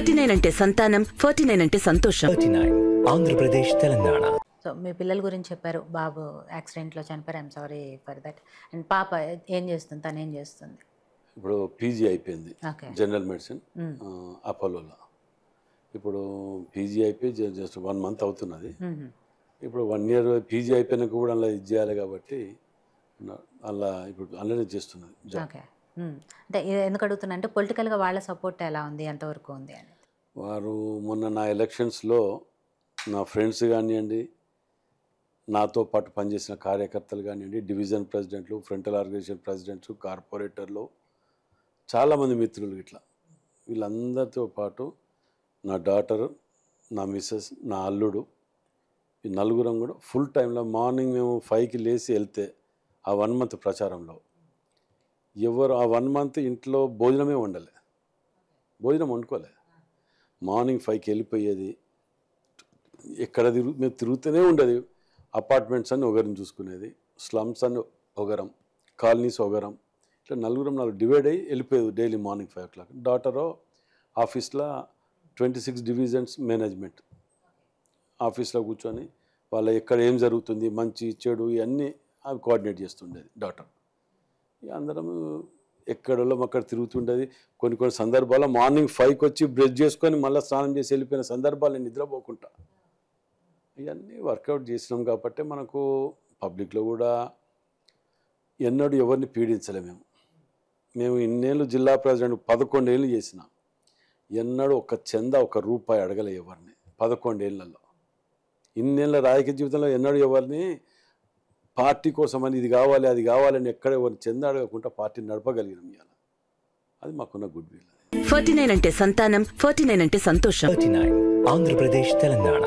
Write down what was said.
49 అంటే సంతానం, 49 అంటే సంతోషం. 39 ఆంధ్రప్రదేశ్ తెలంగాణ. సో మీ పిల్లల గురించి చెప్పారు, బాబు యాక్సిడెంట్లో చనిపోయారు, I'm sorry for that. And పాప ఏం చేస్తుంది, తను ఏం చేస్తుంది? ఇప్పుడు పీజీ అయిపోయింది, జనరల్ మెడిసిన్ అపోలోలో. ఇప్పుడు పీజీ అయిపోయి జస్ట్ 1 మంత్ అవుతున్నది. ఇప్పుడు 1 ఇయర్ పీజీ అయిపోయినాక కూడా అలా ఇది చేయాలి కాబట్టి అలా ఇప్పుడు అలానే చేస్తున్నది. ఓకే, అంటే ఎందుకు అడుగుతున్నా అంటే పొలిటికల్గా వాళ్ళ సపోర్ట్ ఎలా ఉంది, ఎంతవరకు ఉంది అని. వారు మొన్న నా ఎలక్షన్స్లో నా ఫ్రెండ్స్ కానివ్వండి, నాతో పాటు పనిచేసిన కార్యకర్తలు కానివ్వండి, డివిజన్ ప్రెసిడెంట్లు, ఫ్రంటల్ ఆర్గనైజేషన్ ప్రెసిడెంట్స్, కార్పొరేటర్లు, చాలామంది మిత్రులు ఇట్లా వీళ్ళందరితో పాటు నా డాటర్, నా మిస్సెస్, నా అల్లుడు, ఈ నలుగురం కూడా ఫుల్ టైంలో మార్నింగ్ మేము 5కి లేచి వెళ్తే ఆ 1 మంత్ ప్రచారంలో ఎవరు ఆ 1 మంత్ ఇంట్లో భోజనమే వండలే, భోజనం వండుకోలే. మార్నింగ్ 5కి వెళ్ళిపోయేది, ఎక్కడ మేము తిరుగుతూనే ఉండేది. అపార్ట్మెంట్స్ అని ఒకరిని చూసుకునేది, స్లమ్స్ అని ఒకరం, కాలనీస్ ఒకరం, ఇట్లా నలుగురం డివైడ్ అయ్యి వెళ్ళిపోయేది డైలీ మార్నింగ్ 5 o'clock. డాటరో ఆఫీస్లో 26 డివిజన్స్ మేనేజ్మెంట్ ఆఫీస్లో కూర్చొని వాళ్ళ ఎక్కడ ఏం జరుగుతుంది, మంచి చెడు ఇవన్నీ అవి కోఆర్డినేట్ చేస్తుండేది డాటర్. అందరం ఎక్కడో అక్కడ తిరుగుతుండేది. కొన్ని సందర్భాల్లో మార్నింగ్ 5కి వచ్చి బ్రష్ చేసుకొని మళ్ళీ స్నానం చేసి వెళ్ళిపోయిన సందర్భాలు నేను నిద్రపోకుండా ఇవన్నీ వర్కౌట్ చేసినాం. కాబట్టి మనకు పబ్లిక్లో కూడా ఎన్నడూ ఎవరిని పీడించలే. మేము ఇన్నేళ్ళు జిల్లా ప్రెసిడెంట్ 11 ఏళ్ళు చేసినాం, ఎన్నడూ ఒక చందా ₹1 అడగలే ఎవరిని. 11 ఏళ్లలో ఇన్నేళ్ళ రాజకీయ జీవితంలో ఎన్నడూ ఎవరిని పార్టీ కోసమని ఇది కావాలి అది కావాలని ఎక్కడ ఎవరిని చందా అడగకుండా పార్టీని నడపగలిగినాం. ఇవాళ అది మాకున్న గుడ్ విల్. 49 అంటే సంతానం, 49 అంటే సంతోషం. 39 ఆంధ్రప్రదేశ్ తెలంగాణ.